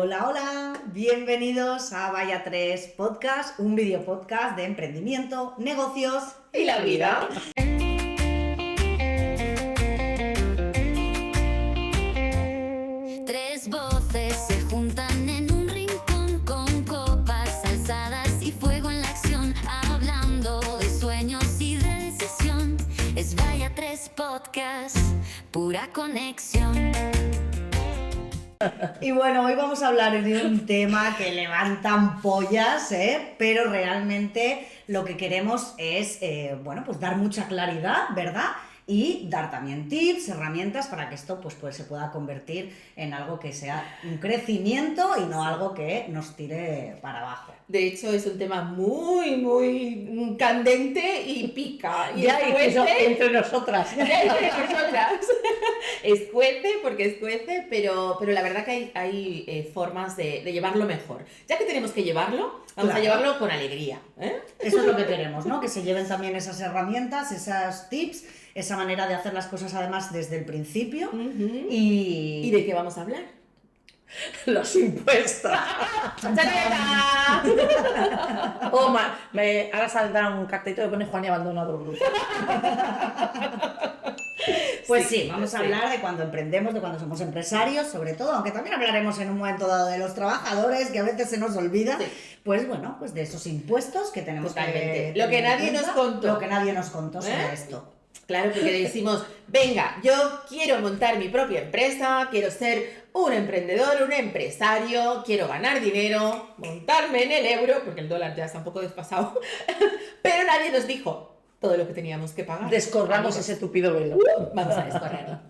Hola, hola, bienvenidos a Vaya 3 Podcast, un video podcast de emprendimiento, negocios y la vida. Tres voces se juntan en un rincón con copas alzadas y fuego en la acción, hablando de sueños y de decisión. Es Vaya 3 Podcast, pura conexión. Y bueno, hoy vamos a hablar de un tema que levanta ampollas, pero realmente lo que queremos es, pues dar mucha claridad, ¿verdad? Y dar también tips, herramientas para que esto pues se pueda convertir en algo que sea un crecimiento y no algo que nos tire para abajo. De hecho, es un tema muy candente y pica. Y ya, escuece, entre nosotras. Escuece, pero la verdad que hay formas de llevarlo mejor. Ya que tenemos que llevarlo, vamos a llevarlo con alegría. Eso es lo que queremos, ¿no? Que se lleven también esas herramientas, esos tips, esa manera de hacer las cosas además desde el principio. ¿Y de qué vamos a hablar? Los impuestos. Ahora saldrá un cartelito que pone Juan y abandonado el grupo. Pues sí, vamos a hablar de cuando emprendemos, de cuando somos empresarios, sobre todo, aunque también hablaremos en un momento dado de los trabajadores, que a veces se nos olvida, pues de esos impuestos que tenemos. Totalmente. Lo que nadie nos contó. Lo que nadie nos contó sobre esto. Claro, porque decimos, venga, yo quiero montar mi propia empresa, quiero ser un emprendedor, un empresario, quiero ganar dinero, montarme en el euro, porque el dólar ya está un poco desfasado, pero nadie nos dijo todo lo que teníamos que pagar. Descorramos ese tupido velo. Vamos a descorrerlo.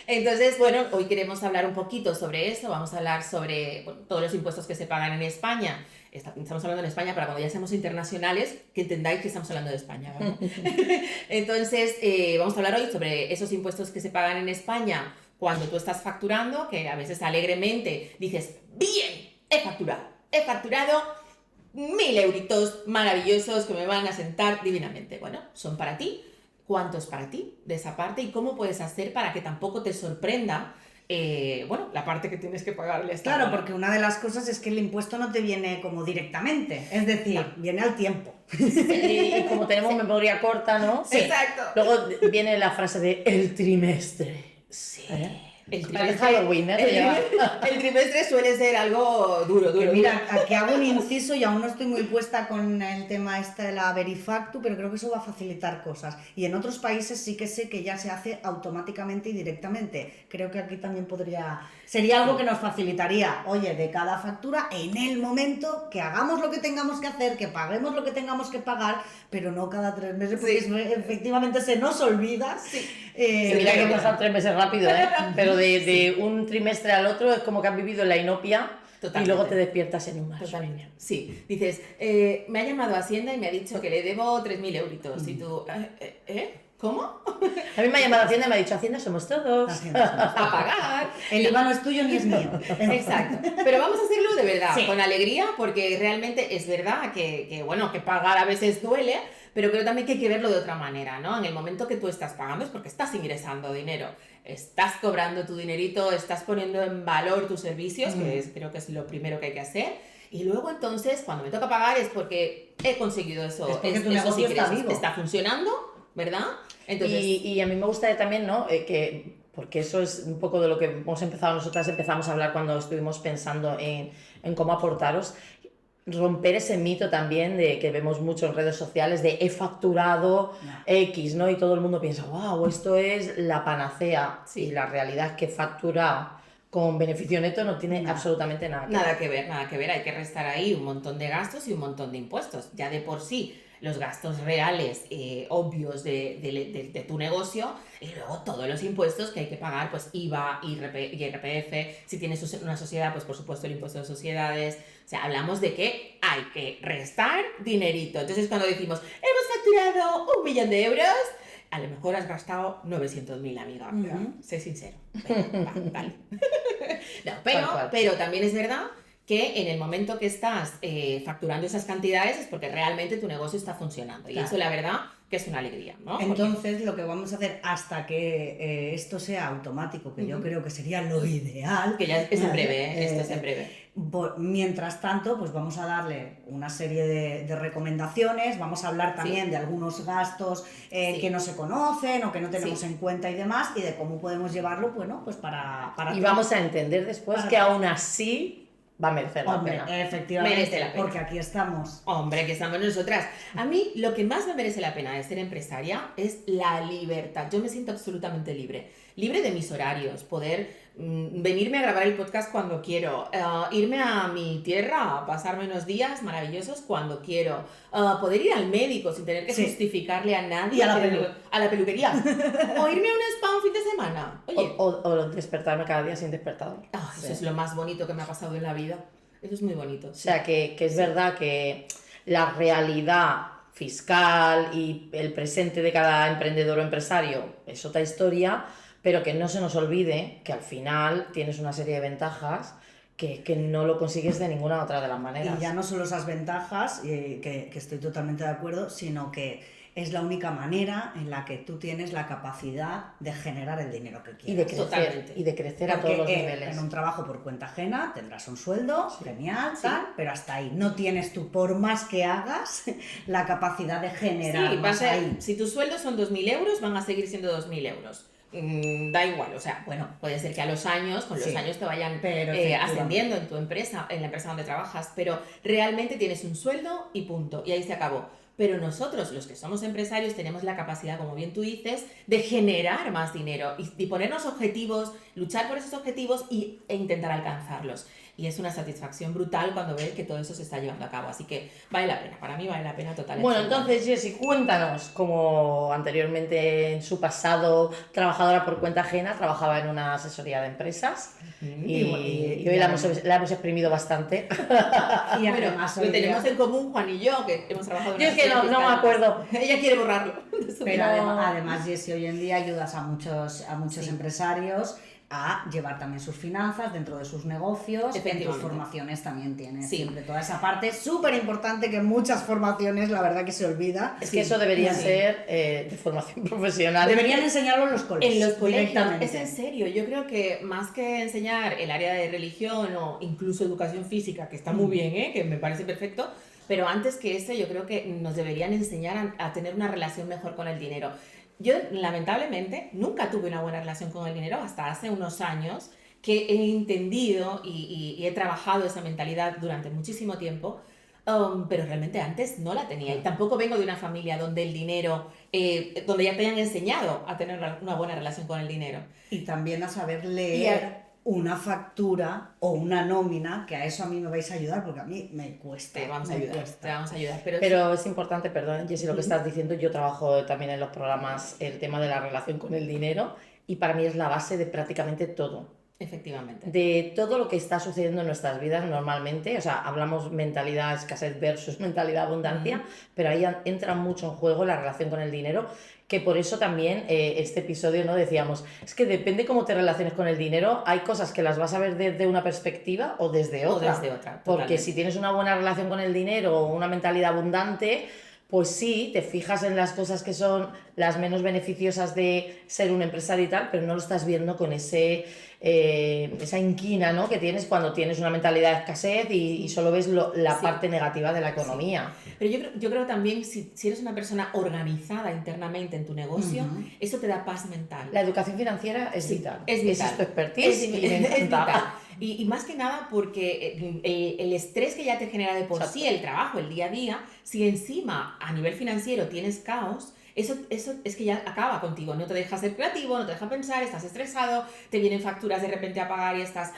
Entonces, hoy queremos hablar un poquito sobre eso, vamos a hablar sobre todos los impuestos que se pagan en España. Estamos hablando en España para cuando ya seamos internacionales, que entendáis que estamos hablando de España, ¿verdad? Entonces, vamos a hablar hoy sobre esos impuestos que se pagan en España cuando tú estás facturando, que a veces alegremente dices, bien, he facturado 1.000 euritos maravillosos que me van a sentar divinamente. Bueno, son para ti. ¿Cuánto es para ti de esa parte? ¿Y cómo puedes hacer para que tampoco te sorprenda la parte que tienes que pagarle? Claro, porque una de las cosas es que el impuesto no te viene como directamente, es decir, viene al tiempo. Y como tenemos memoria corta, ¿no? Sí. Exacto. Luego viene la frase de el trimestre. Sí. El trimestre suele ser algo duro. Mira, aquí hago un inciso y aún no estoy muy puesta con el tema de la Verifactu, pero creo que eso va a facilitar cosas. Y en otros países sí que sé que ya se hace automáticamente y directamente. Creo que aquí también sería algo que nos facilitaría, oye, de cada factura, en el momento que hagamos lo que tengamos que hacer, que paguemos lo que tengamos que pagar, pero no cada 3 meses, porque efectivamente se nos olvida. Sí. Mira que pasan 3 meses rápido, pero de un trimestre al otro es como que has vivido en la inopia. Totalmente. Y luego te despiertas en un mar. Totalmente. Sí, dices, me ha llamado Hacienda y me ha dicho que le debo 3.000 euritos. Y tú, ¿cómo? A mí me ha llamado Hacienda y me ha dicho, Hacienda somos todos. A pagar. El IVA no es tuyo ni es mío. Exacto. Pero vamos a hacerlo de verdad, sí, con alegría, porque realmente es verdad que pagar a veces duele, pero creo también que hay que verlo de otra manera, ¿no? En el momento que tú estás pagando es porque estás ingresando dinero, estás cobrando tu dinerito, estás poniendo en valor tus servicios, creo que es lo primero que hay que hacer. Y luego entonces, cuando me toca pagar es porque he conseguido eso, es porque tu negocio está vivo. Está funcionando, ¿verdad? Entonces, y a mí me gusta también, ¿no? Porque eso es un poco de lo que hemos empezado, nosotras empezamos a hablar cuando estuvimos pensando en cómo aportaros, romper ese mito también de que vemos mucho en redes sociales de he facturado X, ¿no? Y todo el mundo piensa, wow, esto es la panacea. Sí. Y la realidad es que facturar con beneficio neto no tiene absolutamente nada que ver. Nada que ver, hay que restar ahí un montón de gastos y un montón de impuestos. Ya de por sí, los gastos reales, obvios de tu negocio, y luego todos los impuestos que hay que pagar, pues IVA, IRPF, si tienes una sociedad, pues por supuesto el impuesto de sociedades. O sea, hablamos de que hay que restar dinerito. Entonces cuando decimos, hemos facturado 1.000.000 de euros, a lo mejor has gastado 900.000, amiga. Sé sincero. Vale. No, pero también es verdad que en el momento que estás facturando esas cantidades es porque realmente tu negocio está funcionando. Y Claro. eso la verdad que es una alegría, ¿no? Porque- Entonces, lo que vamos a hacer hasta que esto sea automático, que yo creo que sería lo ideal, que ya es en breve, ¿vale? esto es en breve. Mientras tanto, pues vamos a darle una serie de recomendaciones, vamos a hablar también Sí. de algunos gastos Sí. que no se conocen o que no tenemos Sí. en cuenta y demás, y de cómo podemos llevarlo, bueno, pues para Y vamos a entender después para- que aún así va a merecer la Hombre, pena. efectivamente, Merece la pena. porque aquí estamos. Hombre, que estamos nosotras. A mí lo que más me merece la pena de ser empresaria es la libertad. Yo me siento absolutamente libre. Libre de mis horarios, poder venirme a grabar el podcast cuando quiero, irme a mi tierra a pasarme unos días maravillosos cuando quiero, poder ir al médico sin tener que Sí. justificarle a nadie, Y a la a la peluquería, o irme a un spa un fin de semana. Oye, O despertarme cada día sin despertador. eso Sí. es lo más bonito que me ha pasado en la vida. Eso es muy bonito. O sea, que es verdad que la realidad fiscal y el presente de cada emprendedor o empresario es otra historia, pero que no se nos olvide que al final tienes una serie de ventajas que no lo consigues de ninguna otra de las maneras. Y ya no solo esas ventajas, que estoy totalmente de acuerdo, sino que es la única manera en la que tú tienes la capacidad de generar el dinero que Y de quieras. crecer, Totalmente. y de crecer a Porque, todos los niveles. en un trabajo por cuenta ajena tendrás un sueldo, genial, Sí. tal, pero hasta ahí. No tienes tú, por más que hagas, la capacidad de generar Sí, más ahí. si tus sueldos son 2.000 euros, van a seguir siendo 2.000 euros. Da igual, o sea, bueno, puede ser que a los años, con los Sí, años te vayan pero efectivamente. ascendiendo en tu empresa, en la empresa donde trabajas, pero realmente tienes un sueldo y punto, y ahí se acabó. Pero nosotros, los que somos empresarios, tenemos la capacidad, como bien tú dices, de generar más dinero y ponernos objetivos, luchar por esos objetivos e intentar alcanzarlos. Y es una satisfacción brutal cuando ves que todo eso se está llevando a cabo. Así que vale la pena, para mí vale la pena totalmente. Bueno, entonces, Jessy, cuéntanos cómo anteriormente en su pasado, trabajadora por cuenta ajena, trabajaba en una asesoría de empresas y hoy la hemos exprimido bastante. Y Bueno, además hoy lo día- tenemos en común, Juan y yo, que hemos trabajado en Yo es que no me acuerdo. Ella quiere borrarlo. Pero No. además, Jessy, hoy en día ayudas a muchos Sí. empresarios a llevar también sus finanzas dentro de sus negocios. En tus Efectivamente. formaciones también tienes Sí. siempre toda esa parte súper importante que en muchas formaciones la verdad que se olvida. Es que eso debería Sí. ser de formación profesional. Deberían enseñarlo en los colegios. En los colegios, directamente. es en serio, yo creo que más que enseñar el área de religión o incluso educación física, que está muy bien, que me parece perfecto, pero antes que eso yo creo que nos deberían enseñar a tener una relación mejor con el dinero. Yo lamentablemente nunca tuve una buena relación con el dinero hasta hace unos años que he entendido y he trabajado esa mentalidad durante muchísimo tiempo. Pero realmente antes no la tenía y tampoco vengo de una familia donde el dinero, donde ya te hayan enseñado a tener una buena relación con el dinero. Y también a saber Y leer una factura o una nómina, que a eso a mí me vais a ayudar porque a mí me cuesta. Te vamos a me ayudar, cuesta. te vamos a ayudar. Pero es importante, perdón, Jessy, lo que estás diciendo. Yo trabajo también en los programas el tema de la relación con el dinero y para mí es la base de prácticamente todo. Efectivamente. De todo lo que está sucediendo en nuestras vidas normalmente, o sea, hablamos mentalidad escasez versus mentalidad abundancia, pero ahí entra mucho en juego la relación con el dinero, que por eso también este episodio no decíamos, es que depende cómo te relaciones con el dinero, hay cosas que las vas a ver desde una perspectiva o desde O otra. desde otra, Porque totalmente. si tienes una buena relación con el dinero o una mentalidad abundante, pues sí, te fijas en las cosas que son las menos beneficiosas de ser un empresario y tal, pero no lo estás viendo con esa inquina, ¿no?, que tienes cuando tienes una mentalidad de escasez y solo ves la Sí. parte negativa de la economía. Pero yo creo también, si eres una persona organizada internamente en tu negocio, eso te da paz mental. La educación financiera es Sí, vital. es vital. Ese es tu expertise y me es encanta. vital. Y más que nada porque el estrés que ya te genera de por Exacto. sí el trabajo, el día a día, si encima a nivel financiero tienes caos, eso es que ya acaba contigo, no te deja ser creativo, no te deja pensar, estás estresado, te vienen facturas de repente a pagar y estás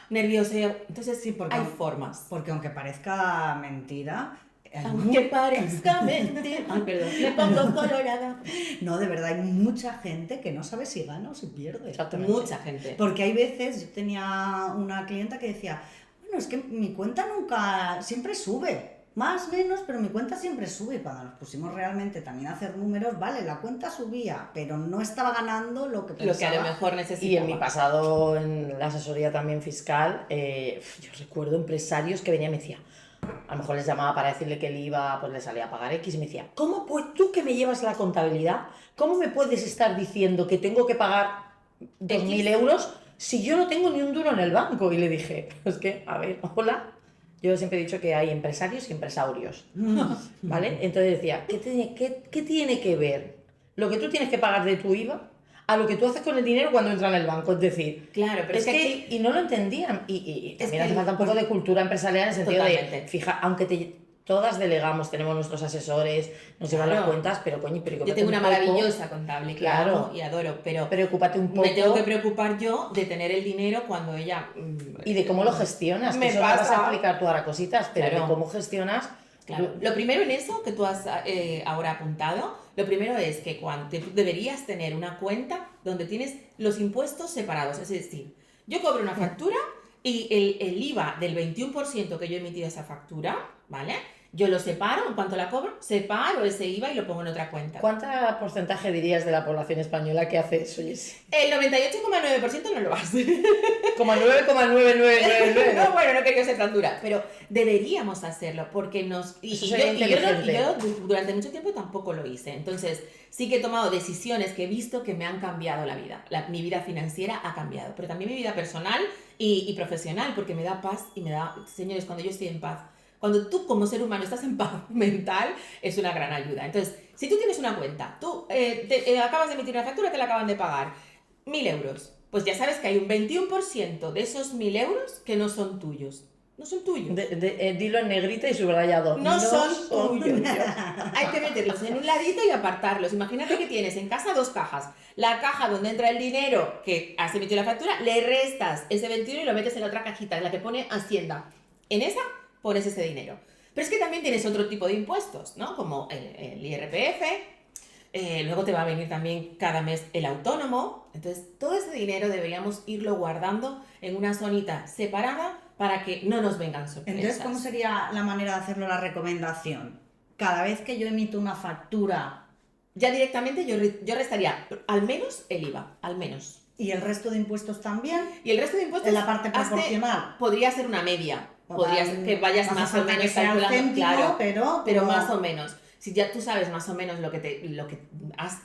nervioso. Entonces Sí, porque hay formas. Porque aunque parezca mentira, hay Aunque parezca mentira. Ay, perdón, me pongo colorada. no, de verdad, hay mucha gente que no sabe si gana o si pierde. Exactamente. Mucha gente. Porque hay veces, yo tenía una clienta que decía, bueno, es que mi cuenta nunca, siempre sube. más menos, pero mi cuenta siempre sube. Y cuando nos pusimos realmente también a hacer números, vale, la cuenta subía, pero no estaba ganando lo que pensaba. Lo que a lo mejor necesitaba. Y en mi pasado en la asesoría también fiscal, yo recuerdo empresarios que venían y me decían, a lo mejor les llamaba para decirle que el IVA pues le salía a pagar X y me decía, ¿cómo pues tú que me llevas la contabilidad, cómo me puedes estar diciendo que tengo que pagar 2.000 euros si yo no tengo ni un duro en el banco? Y le dije, es que, a ver, hola. Yo siempre he dicho que hay empresarios y empresarios, ¿vale? Entonces decía, ¿qué tiene que ver lo que tú tienes que pagar de tu IVA a lo que tú haces con el dinero cuando entra en el banco? Es decir, Claro, pero es que aquí- y no lo entendían. Y también que hace falta un poco de cultura empresarial en el sentido Totalmente. de, fija, aunque todas delegamos, tenemos nuestros asesores, nos llevan Claro. las cuentas, pero coño, Yo preocúpate tengo una un poco, maravillosa contable que Claro. amo y adoro, pero preocúpate un poco me tengo que preocupar yo de tener el dinero cuando ella... y de cómo lo gestionas, que Me eso lo vas pasa. a explicar tú ahora cositas, pero Claro. de cómo gestionas... Claro. Lo primero en eso que tú has ahora apuntado, lo primero es que tú deberías tener una cuenta donde tienes los impuestos separados. Es decir, yo cobro una factura y el IVA del 21% que yo he emitido a esa factura, ¿vale? Yo lo separo, en cuanto la cobro, separo ese IVA y lo pongo en otra cuenta. ¿Cuánto porcentaje dirías de la población española que hace eso, Jessy? El 98,9% no lo hace. Como 9,9999. No, bueno, no quería ser tan dura, pero deberíamos hacerlo porque nos... Eso sería inteligente. yo durante mucho tiempo tampoco lo hice. Entonces, sí que he tomado decisiones que he visto que me han cambiado la vida. Mi vida financiera ha cambiado, pero también mi vida personal y profesional, porque me da paz y me da... Señores, cuando yo estoy en paz, cuando tú como ser humano estás en paz mental, es una gran ayuda. Entonces, si tú tienes una cuenta, tú acabas de emitir una factura, te la acaban de pagar, 1.000 euros, pues ya sabes que hay un 21% de esos 1.000 euros que no son tuyos. No son tuyos. Dilo en negrita y subrayado. No son tuyos. Hay que meterlos en un ladito y apartarlos. Imagínate que tienes en casa 2 cajas. La caja donde entra el dinero que has emitido la factura, le restas ese 21 y lo metes en la otra cajita, en la que pone Hacienda. En esa pones ese dinero. Pero es que también tienes otro tipo de impuestos, ¿no? Como el IRPF, luego te va a venir también cada mes el autónomo. Entonces, todo ese dinero deberíamos irlo guardando en una zonita separada para que no nos vengan sorpresas. Entonces, ¿cómo sería la manera de hacerlo, la recomendación? Cada vez que yo emito una factura Ya directamente yo restaría al menos el IVA, al menos. y el resto de impuestos también, Y el resto de impuestos... en la parte proporcional. Podría ser una media. Podrías que vayas No hace más o falta menos que sea el calculando, céntimo, claro, pero más o menos. Si ya tú sabes más o menos lo que has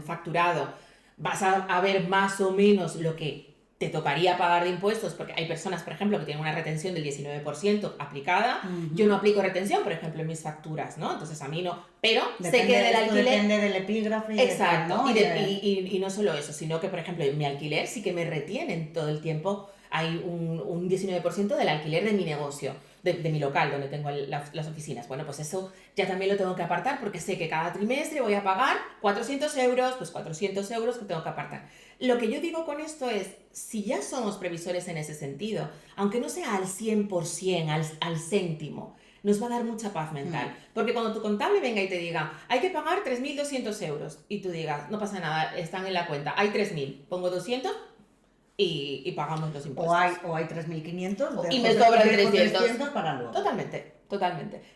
facturado, vas a ver más o menos lo que te tocaría pagar de impuestos, porque hay personas, por ejemplo, que tienen una retención del 19% aplicada. Ujú. Yo no aplico retención, por ejemplo, en mis facturas, ¿no? Entonces a mí no, pero Depende, sé que del esto alquiler... depende del epígrafe y de tal, Exacto, ¿no? y no solo eso, sino que, por ejemplo, en mi alquiler sí que me retienen todo el tiempo, hay un 19% del alquiler de mi negocio, de mi local, donde tengo las oficinas. Bueno, pues eso ya también lo tengo que apartar porque sé que cada trimestre voy a pagar 400 euros, pues 400 euros que tengo que apartar. Lo que yo digo con esto es, si ya somos previsores en ese sentido, aunque no sea al 100%, al céntimo, nos va a dar mucha paz mental. Porque cuando tu contable venga y te diga, hay que pagar 3.200 euros, y tú digas, no pasa nada, están en la cuenta, hay 3.000, pongo 200 y pagamos los impuestos. O hay 3.500 Y me sobran dejo 300 para luego. Totalmente.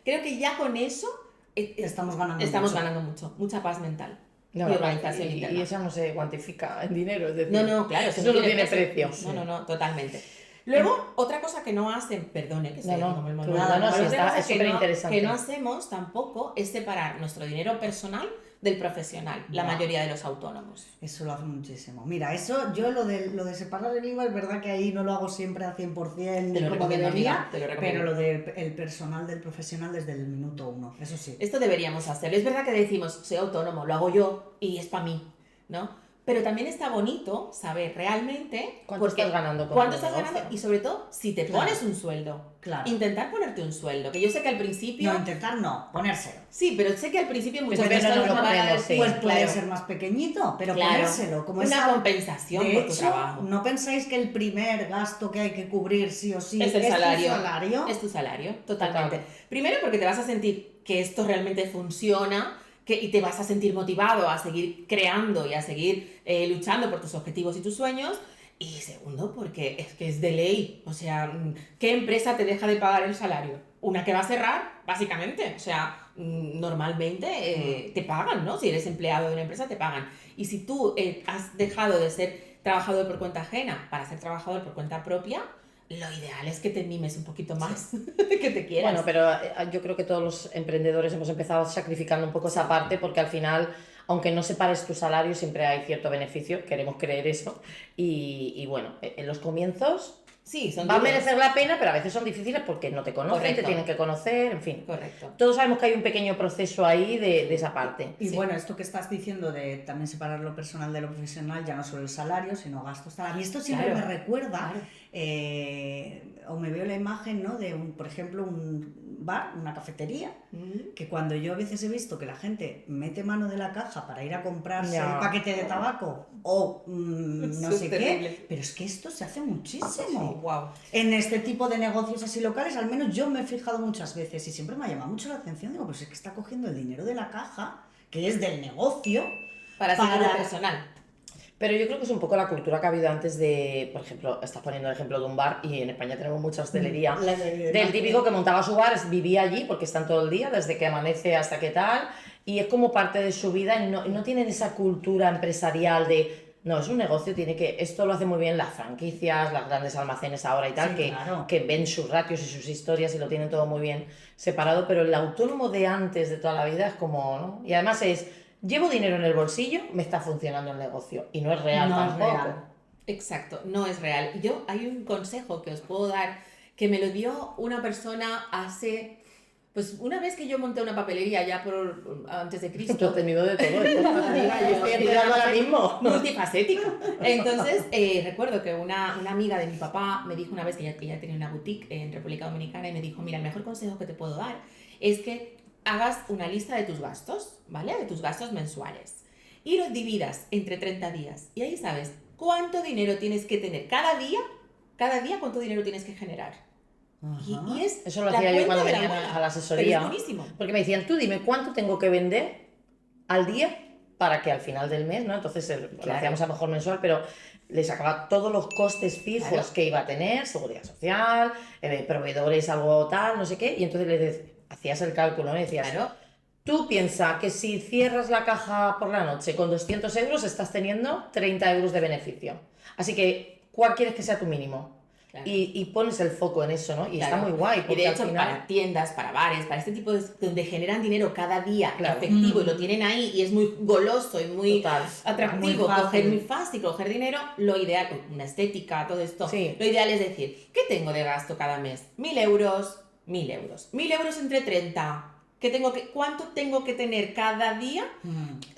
Creo que ya con eso Estamos ganando estamos mucho. ganando mucho, mucha paz mental. No, y organización y interna. eso no se cuantifica en dinero, es decir, No, claro, eso no tiene precio. No, totalmente. Luego, otra cosa que no hacen, perdone que No, sea no, como el tú- monólogo, no, sí, otra está- cosa es que superinteresante. que no hacemos tampoco es separar nuestro dinero personal del profesional, la Ya. mayoría de los autónomos. Eso lo hace muchísimo. Mira, eso, yo lo de separar el IVA es verdad que ahí no lo hago siempre al 100% Te lo como recomiendo, debería, amiga, te lo recomiendo. pero lo del personal del profesional desde el minuto 1, eso sí. Esto deberíamos hacerlo. Es verdad que decimos, soy autónomo, lo hago yo y es para mí, ¿no? Pero también está bonito saber realmente ¿Cuánto porque- estás ganando con cuánto tu estás negocio? ganando y sobre todo si te Claro. pones un sueldo. Claro. Intentar ponerte un sueldo, que yo sé que al principio... No, intentar no, ponérselo. Sí, pero sé que al principio muchas Depende de personas lo que van a ponemos, decir, sí. Pues puede claro, ser más pequeñito, pero claro, ponérselo. Como una esa- compensación De por tu hecho, trabajo. ¿no pensáis que el primer gasto que hay que cubrir sí o sí Es el tu salario. salario? Es tu salario, totalmente. Total. Primero porque te vas a sentir que esto realmente funciona y te vas a sentir motivado a seguir creando y a seguir luchando por tus objetivos y tus sueños. Y segundo, porque es que es de ley. O sea, ¿qué empresa te deja de pagar el salario? Una que va a cerrar, básicamente. O sea, normalmente te pagan, ¿no? Si eres empleado de una empresa, te pagan. Y si tú has dejado de ser trabajador por cuenta ajena para ser trabajador por cuenta propia, lo ideal es que te mimes un poquito más, que te quieras. Bueno, pero yo creo que todos los emprendedores hemos empezado sacrificando un poco esa parte porque al final, aunque no separes tu salario, siempre hay cierto beneficio, queremos creer eso. Y bueno, en los comienzos sí, son va a duros. merecer la pena, pero a veces son difíciles porque no te conocen, Correcto. te tienen que conocer, en fin. Correcto. Todos sabemos que hay un pequeño proceso ahí de esa parte. Y Sí. bueno, esto que estás diciendo de también separar lo personal de lo profesional, ya no solo el salario, sino gastos. Tal. A mí esto siempre Claro, me recuerda, claro. o me veo la imagen, ¿no? De, por ejemplo, un bar, una cafetería, que cuando yo a veces he visto que la gente mete mano de la caja para ir a comprarse Ya. el paquete de tabaco o no Eso es sé terrible. qué, pero es que esto se hace muchísimo. Wow. En este tipo de negocios así locales, al menos yo me he fijado muchas veces y siempre me ha llamado mucho la atención. Digo, pues es que está cogiendo el dinero de la caja, que es del negocio, Para hacerlo personal. Pero yo creo que es un poco la cultura que ha habido antes de, por ejemplo, estás poniendo el ejemplo de un bar y en España tenemos mucha hostelería, del típico que montaba su bar, vivía allí porque están todo el día, desde que amanece hasta que tal, y es como parte de su vida y no tienen esa cultura empresarial de, no, es un negocio, tiene que, esto lo hace muy bien las franquicias, las grandes almacenes ahora y tal, Sí, que, claro. que ven sus ratios y sus historias y lo tienen todo muy bien separado, pero el autónomo de antes de toda la vida es como, ¿no? Y además es... Llevo dinero en el bolsillo, me está funcionando el negocio. Y no es real No es tampoco. real. Exacto, no es real. Hay un consejo que os puedo dar que me lo dio una persona hace, pues una vez que yo monté una papelería ya antes de Tú Cristo. has tenido de todo esto. Amiga, yo Estoy enterando ahora mismo. multifacética. Entonces, recuerdo que una amiga de mi papá me dijo una vez que ella tenía una boutique en República Dominicana y me dijo, mira, el mejor consejo que te puedo dar es que hagas una lista de tus gastos, ¿vale? De tus gastos mensuales. Y los dividas entre 30 días. Y ahí sabes cuánto dinero tienes que tener cada día cuánto dinero tienes que generar. Y es Eso lo la hacía yo cuenta cuando de la venía abuela. a la asesoría. Pero es buenísimo. Porque me decían, tú dime cuánto tengo que vender al día para que al final del mes, ¿no? Entonces lo Claro. hacíamos a lo mejor mensual, pero le sacaba todos los costes fijos Claro. que iba a tener, seguridad social, proveedores, algo tal, no sé qué, y entonces hacías el cálculo, ¿no? Y decías, Claro. tú piensas que si cierras la caja por la noche con 200 euros, estás teniendo 30 euros de beneficio. Así que, ¿cuál quieres que sea tu mínimo? Claro. Y pones el foco en eso, ¿no? Y Claro. está muy guay, Y porque de al hecho, final... para tiendas, para bares, para este tipo de... donde generan dinero cada día Claro. efectivo y lo tienen ahí y es muy goloso y muy Total. atractivo, Muy fácil. muy fácil coger dinero, lo ideal, una estética, todo esto, Sí. lo ideal es decir, ¿qué tengo de gasto cada mes? 1.000 euros, 1.000 euros. 1.000 euros entre 30. ¿Cuánto tengo que tener cada día?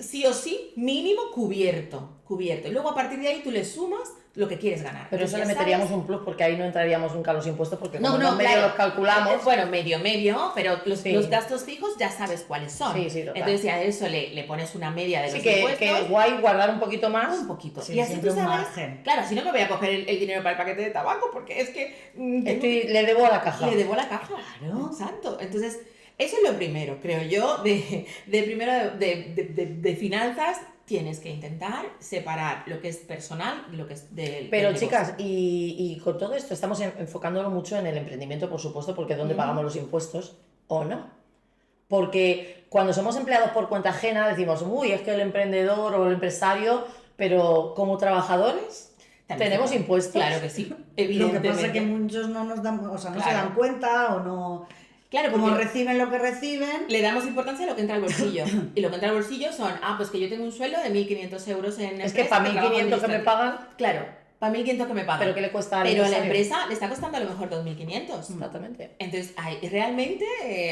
Sí o sí, mínimo cubierto. Y luego a partir de ahí tú le sumas lo que quieres ganar. Pero eso Entonces, le ya meteríamos sabes- un plus porque ahí no entraríamos nunca a los impuestos porque No, como no, no medio claro. los calculamos. Bueno, medio, pero Sí. los gastos fijos ya sabes cuáles son. Sí, sí, total. Entonces, si a eso le pones una media de Sí, los que impuestos, guay guardar un poquito más. un poquito. Sí, y así tú siempre un sabes. margen. Claro, si no me voy a coger el dinero para el paquete de tabaco porque es que Le debo a la caja. le debo la caja. Claro. Exacto. Entonces, eso es lo primero, creo yo, de finanzas. Tienes que intentar separar lo que es personal y lo que es Pero del chicas, y con todo esto estamos enfocándolo mucho en el emprendimiento, por supuesto, porque es donde pagamos los impuestos, ¿o no? Porque cuando somos empleados por cuenta ajena decimos, uy, es que el emprendedor o el empresario, pero como trabajadores También tenemos se- impuestos. Claro que sí, Lo que evidentemente. pasa es que muchos no nos dan, o sea, no se Claro. dan cuenta o no. Claro, Como porque reciben lo que reciben. le damos importancia a lo que entra al bolsillo. Y lo que entra al bolsillo son, pues que yo tengo un sueldo de 1.500 euros en Es que empresa, para trabajo 1.500 que me administrativo. pagan, Claro, para 1.500 que me pagan. pero ¿qué le cuesta al Pero a la empresario? empresa le está costando a lo mejor 2.500. Exactamente. Entonces, realmente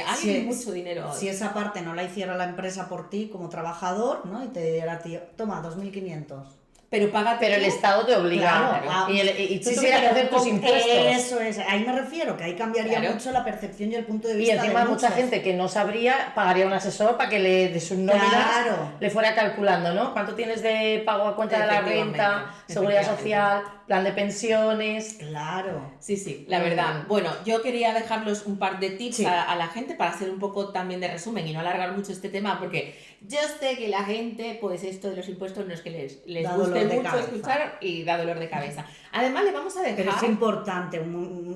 hay Si- mucho dinero. Si esa parte no la hiciera la empresa por ti como trabajador, ¿no? Y te diera a ti, toma, 2.500. Pero págate Pero el tú. Estado te obliga. Claro, Y tú Sí, sí, tuvieras que pero hacer tus con- impuestos. Eso es, ahí me refiero, que ahí cambiaría Claro. mucho la percepción y el punto de Y vista. encima de mucha muchos. gente que no sabría pagaría a un asesor para que le de sus nóminas Claro. le fuera calculando, ¿no? ¿Cuánto tienes de pago a cuenta de la Efectivamente, renta, seguridad efectivamente. social, plan de pensiones. Claro. Sí, sí, la verdad. Bueno, yo quería dejarlos un par de tips Sí. a la gente para hacer un poco también de resumen y no alargar mucho este tema, porque yo sé que la gente, pues esto de los impuestos no es que les Da guste dolor de mucho cabeza. escuchar y da dolor de cabeza. Además, le vamos a dejar... Pero es importante,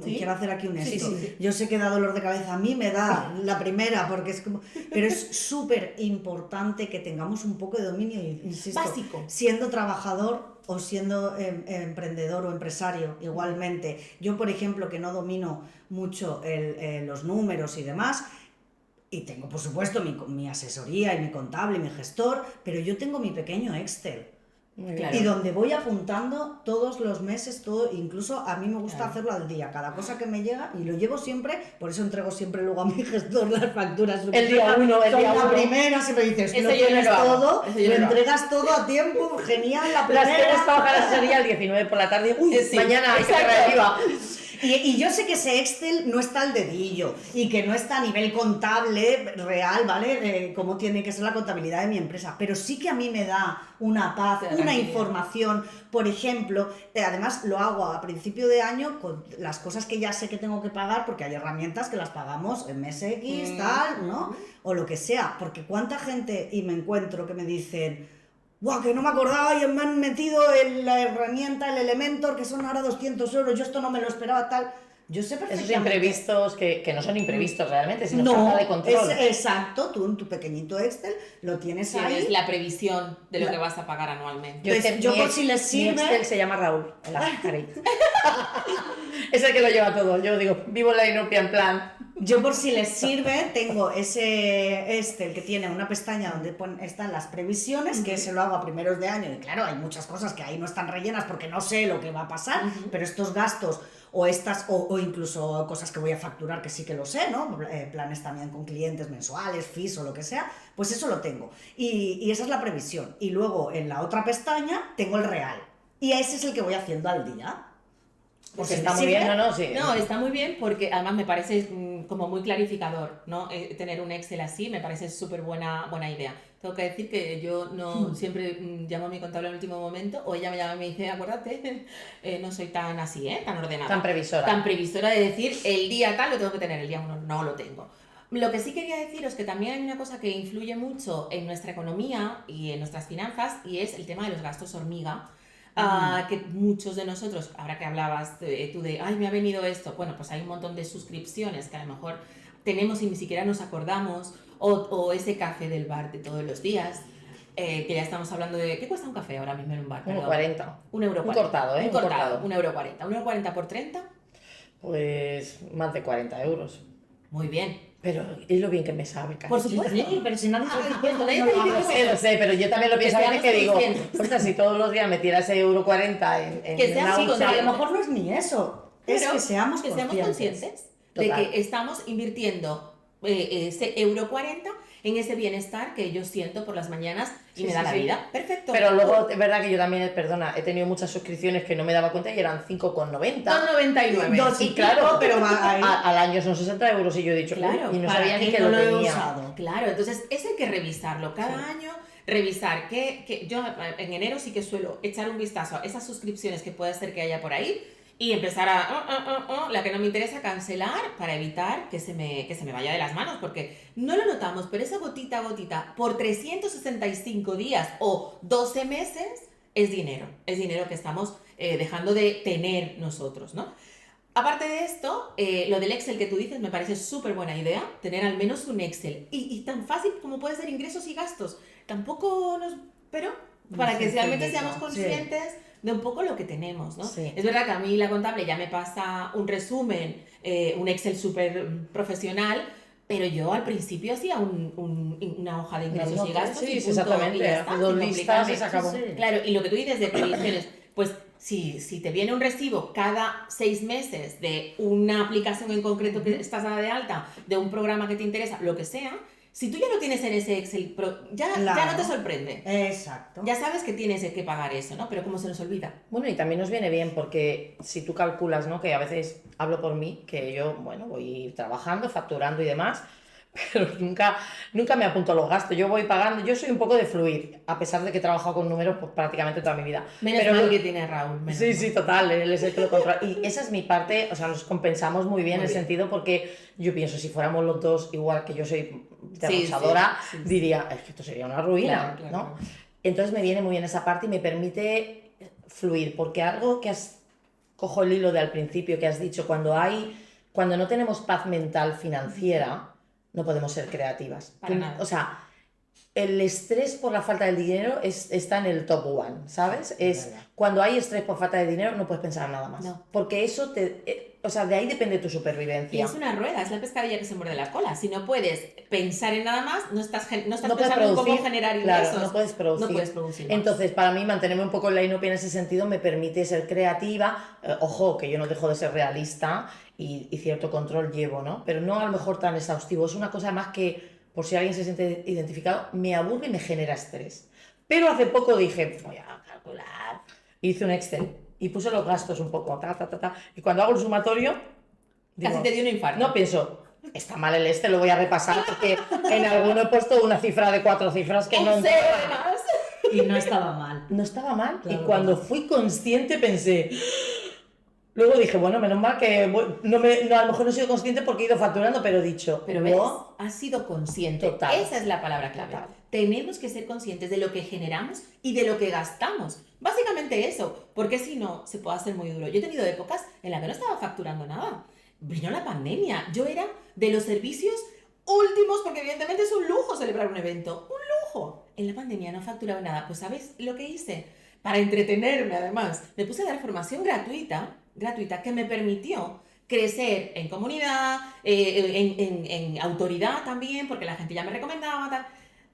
¿Sí? quiero hacer aquí un Sí, esto. sí, sí. Yo sé que da dolor de cabeza, a mí me da la primera, porque es como... Pero es súper importante que tengamos un poco de dominio, insisto, Básico. siendo trabajador o siendo emprendedor o empresario igualmente. Yo, por ejemplo, que no domino mucho los números y demás, y tengo, por supuesto, mi asesoría y mi contable y mi gestor, pero yo tengo mi pequeño Excel. Muy Claro. bien. Y donde voy apuntando todos los meses, todo, incluso a mí me gusta Claro. hacerlo al día, cada cosa que me llega, y lo llevo siempre, por eso entrego siempre luego a mi gestor las facturas. El día uno, el Son día la uno. primera, siempre dices, Eso lo yo no tienes lo hago, todo, eso yo lo no lo hago. entregas todo a tiempo, genial, la Las que primera. trabajar la asesoría el 19 por la tarde. Uy, Sí, mañana hay que exacto. cerrar el IVA. Y yo sé que ese Excel no está al dedillo y que no está a nivel contable real, ¿vale? Cómo tiene que ser la contabilidad de mi empresa, pero sí que a mí me da una paz, Te da una tranquilidad. información. Por ejemplo, además lo hago a principio de año con las cosas que ya sé que tengo que pagar, porque hay herramientas que las pagamos en mes X, tal, ¿no? O lo que sea, porque cuánta gente, y me encuentro que me dicen... ¡Guau! Que no me acordaba y me han metido en la herramienta, el Elementor, que son ahora 200 euros, yo esto no me lo esperaba tal. Yo sé Esos perfectamente. imprevistos que no son imprevistos realmente, sino No, falta de control. exacto, tú en tu pequeñito Excel lo tienes Tienes ahí. la previsión de lo La- que vas a pagar anualmente. Yo mi por ex- si les Mi sirve- Excel se llama Raúl, en la carita. Es el que lo lleva todo. Yo digo, vivo en la inopia en plan. Yo por si les sirve, tengo ese Excel que tiene una pestaña donde están las previsiones, que se lo hago a primeros de año, y claro, hay muchas cosas que ahí no están rellenas porque no sé lo que va a pasar, pero estos gastos o estas, o incluso cosas que voy a facturar que sí que lo sé, ¿no? Planes también con clientes mensuales, fees o lo que sea, pues eso lo tengo. Y esa es la previsión. Y luego en la otra pestaña tengo el real. Y ese es el que voy haciendo al día. Porque Si está les muy bien, sirve. ¿no? Sí. No, está muy bien porque además me parece como muy clarificador, ¿no? Tener un Excel así me parece súper buena idea. Tengo que decir que yo no siempre llamo a mi contable en el último momento, o ella me llama y me dice, acuérdate, no soy tan así, tan ordenada. Tan previsora. Tan previsora de decir, el día tal lo tengo que tener, el día uno no lo tengo. Lo que sí quería deciros es que también hay una cosa que influye mucho en nuestra economía y en nuestras finanzas, y es el tema de los gastos hormiga. Que muchos de nosotros, ahora que hablabas tú de, ay, me ha venido esto, bueno, pues hay un montón de suscripciones que a lo mejor tenemos y ni siquiera nos acordamos, o ese café del bar de todos los días, que ya estamos hablando de, ¿qué cuesta un café ahora mismo en un bar? Perdón. 1,40. €1. Un cortado, ¿eh? Un Un cortado, cortado. €1.40. €1.40 por 30, Pues más de 40 euros. muy bien. Pero es lo bien que me sabe, casi. Por supuesto. Sí, pero si nadie está diciendo Nadie que no está lo diciendo hagas. Lo sé, pero yo también lo pienso a veces Que que digo, seamos conscientes. ostras, si todos los días metiera ese €1,40 en Que seamos una Sí, hucha, pero a conscientes. lo mejor no es ni eso. Es Pero que seamos conscientes. conscientes de Total. que estamos invirtiendo ese €1.40 en ese bienestar que yo siento por las mañanas y Sí, me da sí, la sí. vida. Perfecto. Pero luego es verdad que yo también, perdona, he tenido muchas suscripciones que no me daba cuenta y eran 5,90. 2,99. Dos y Y claro, pico, pero va ahí. Al año son 60 euros y yo he dicho, Claro, uy, y no ¿para sabía ni qué que no lo lo he tenía. usado? Claro, entonces eso hay que revisarlo cada año, revisar que yo en enero sí que suelo echar un vistazo a esas suscripciones que puede ser que haya por ahí y empezar a, la que no me interesa, cancelar para evitar que se me vaya de las manos, porque no lo notamos, pero esa gotita a gotita por 365 días o 12 meses es dinero que estamos dejando de tener nosotros, ¿no? Aparte de esto, lo del Excel que tú dices me parece súper buena idea, tener al menos un Excel. Y tan fácil como puede ser ingresos y gastos. Tampoco nos... Pero para que realmente seamos conscientes de un poco lo que tenemos, ¿no? Sí. Es verdad que a mí la contable ya me pasa un resumen, un Excel súper profesional, pero yo al principio hacía una hoja de ingresos y gastos Sí, y sí, punto, exactamente. y ya está, Haces dos sin listas y complicarme. se acabó. Sí, sí. Claro, y lo que tú dices de previsiones, pues si te viene un recibo cada 6 meses de una aplicación en concreto que estás dada de alta, de un programa que te interesa, lo que sea, si tú ya lo tienes en ese Excel, ya no Claro. te sorprende. Exacto. Ya sabes que tienes que pagar eso, ¿no? Pero como se nos olvida. Bueno, y también nos viene bien porque si tú calculas, ¿no? Que a veces hablo por mí, que yo, bueno, voy trabajando, facturando y demás, pero nunca me apunto a los gastos. Yo voy pagando, yo soy un poco de fluir, a pesar de que he trabajado con números pues, prácticamente toda mi vida. Menos pero mal que tiene Raúl. Sí, sí, total, él es el que lo controla. Y esa es mi parte, o sea, nos compensamos muy bien en el sentido porque yo pienso, si fuéramos los dos igual que yo soy derrochadora, diría, es que esto sería una ruina, Claro, ¿no? claro. Entonces me viene muy bien esa parte y me permite fluir, porque algo que cojo el hilo de al principio que has dicho, cuando no tenemos paz mental financiera, no podemos ser creativas. Para nada. O sea, el estrés por la falta de dinero está en el top one, ¿sabes? Cuando hay estrés por falta de dinero no puedes pensar en nada más. No. Porque eso o sea, de ahí depende tu Y supervivencia. es una rueda, es la pescadilla que se muerde la cola. Si no puedes pensar en nada más, no estás puedes pensando en cómo generar ingresos. Claro, no puedes producir. No puedes producir más. Entonces, para mí, mantenerme un poco en la inopia en ese sentido me permite ser creativa. Ojo, que yo no dejo de ser realista y cierto control llevo, ¿no? Pero no a lo mejor tan exhaustivo. Es una cosa más que, por si alguien se siente identificado, me aburre y me genera estrés. Pero hace poco dije, voy a calcular. Hice un Excel y puse los gastos un poco, y cuando hago el sumatorio, digo, Casi te dio un infarto. no pienso, está mal el lo voy a repasar porque en alguno he puesto una cifra de 4 cifras que no además. Y no estaba mal. no estaba mal. Claro, Y cuando claro. fui consciente pensé, luego dije, bueno, menos mal que a lo mejor no he sido consciente porque he ido facturando, pero he dicho, Pero no, ves, has sido consciente. Total. Esa es la palabra clave. Total. Tenemos que ser conscientes de lo que generamos y de lo que gastamos. Básicamente eso, porque si no, se puede hacer muy duro. Yo he tenido épocas en las que no estaba facturando nada. Vino la pandemia. Yo era de los servicios últimos, porque evidentemente es un lujo celebrar un evento. ¡Un lujo! En la pandemia no facturaba nada. Pues ¿sabes lo que hice? Para entretenerme, además, me puse a dar formación gratuita que me permitió crecer en comunidad, en autoridad también, porque la gente ya me recomendaba, tal,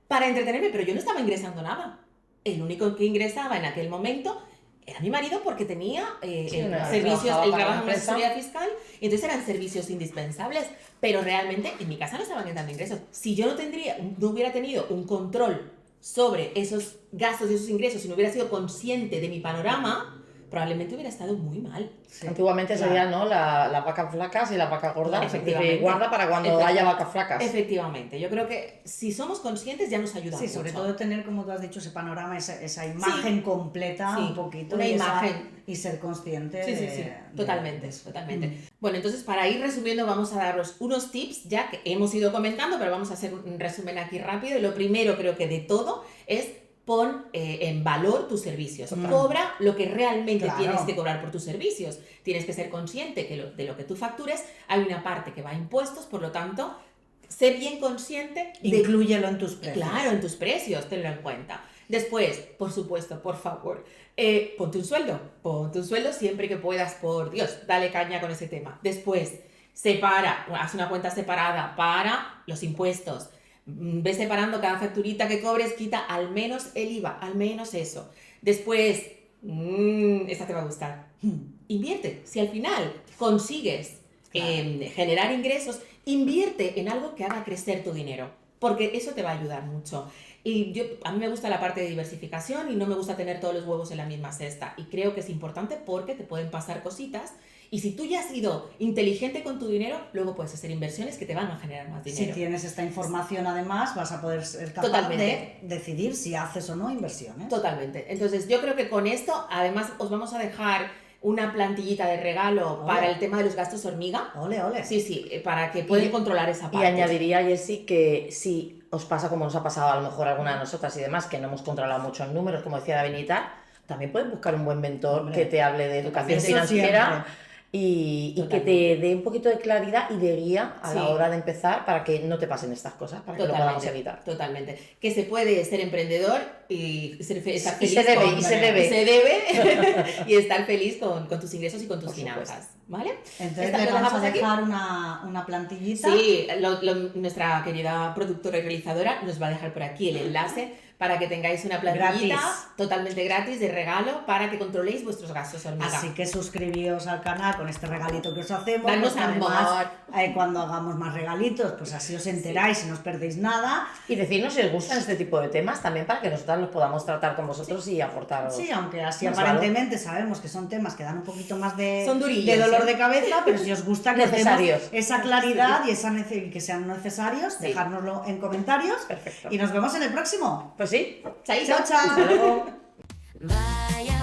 para entretenerme, pero yo no estaba ingresando nada. El único que ingresaba en aquel momento era mi marido porque tenía servicios, trabajaba él para trabaja la en una empresa. asesoría fiscal, y entonces eran servicios indispensables, pero realmente en mi casa no estaban entrando ingresos. Si yo no hubiera tenido un control sobre esos gastos y esos ingresos, si no hubiera sido consciente de mi panorama, probablemente hubiera estado muy mal. Sí, antiguamente claro. serían, ¿no? Las vacas flacas y las vacas gordas. Efectivamente. Y guarda para cuando haya vacas flacas. Efectivamente, yo creo que si somos conscientes ya nos ayuda Sí, mucho. sobre todo tener, como tú has dicho, ese panorama, esa imagen completa, Sí, un poquito. una y imagen. Y ser consciente. Sí, sí, sí, totalmente, totalmente. Bueno, entonces para ir resumiendo vamos a daros unos tips ya que hemos ido comentando, pero vamos a hacer un resumen aquí rápido. Y lo primero creo que de todo es pon en valor tus servicios. Cobra lo que realmente Claro. tienes que cobrar por tus servicios. Tienes que ser consciente que de lo que tú factures hay una parte que va a impuestos, por lo tanto, sé bien consciente de Inclúyelo en tus precios. Claro, en tus precios, tenlo en cuenta. Después, por supuesto, por favor, ponte un sueldo siempre que puedas, por Dios, dale caña con ese tema. Después, haz una cuenta separada para los impuestos. Ve separando cada facturita que cobres, quita al menos el IVA, al menos eso. Después, esta te va a gustar. Invierte. Si al final consigues generar ingresos, invierte en algo que haga crecer tu dinero, porque eso te va a ayudar mucho. Y a mí me gusta la parte de diversificación y no me gusta tener todos los huevos en la misma cesta. Y creo que es importante porque te pueden pasar cositas. Y si tú ya has sido inteligente con tu dinero, luego puedes hacer inversiones que te van a generar más dinero. Si tienes esta información, además, vas a poder ser capaz Totalmente. de decidir si haces o no inversiones. Totalmente. Entonces yo creo que con esto, además, os vamos a dejar una plantillita de regalo Ole. para el tema de los gastos hormiga. Ole, ole. Sí, sí, para que puedan controlar esa Y parte. añadiría, Jessie, que si os pasa como nos ha pasado a lo mejor a alguna de nosotras y demás, que no hemos controlado mucho en números, como decía David y tal, también puedes buscar un buen mentor Hombre, que te hable de educación eso financiera siempre. y que Totalmente. te dé un poquito de claridad y de guía a la Sí. hora de empezar para que no te pasen estas cosas, para que lo podamos evitar. Totalmente. Que se puede ser emprendedor y estar Y feliz se debe, con- y se debe. y se debe y estar feliz con tus ingresos y con tus Por supuesto. finanzas. ¿Vale? Entonces ¿Lo le vamos a dejamos aquí? dejar una plantillita. Sí, nuestra querida productora y realizadora nos va a dejar por aquí el enlace para que tengáis una plantillita Gratis. totalmente gratis de regalo para que controléis vuestros gastos hormiga. Así que suscribíos al canal con este regalito que os hacemos. Danos porque además, amor. cuando hagamos más regalitos, pues así os enteráis y no os perdéis nada. Y decirnos si os gustan este tipo de temas también para que nosotras los podamos tratar con vosotros y aportaros. Sí, aunque así más aparentemente sabemos que son temas que dan un poquito más de, Son durillos, de dolor ¿eh? de cabeza, pero si os gusta que Necesarios. demos esa claridad y que sean necesarios, Sí. dejárnoslo en comentarios. Perfecto. Y nos vemos en el próximo. Pues sí. Chaito. Chao, chao. Hasta luego. Vaya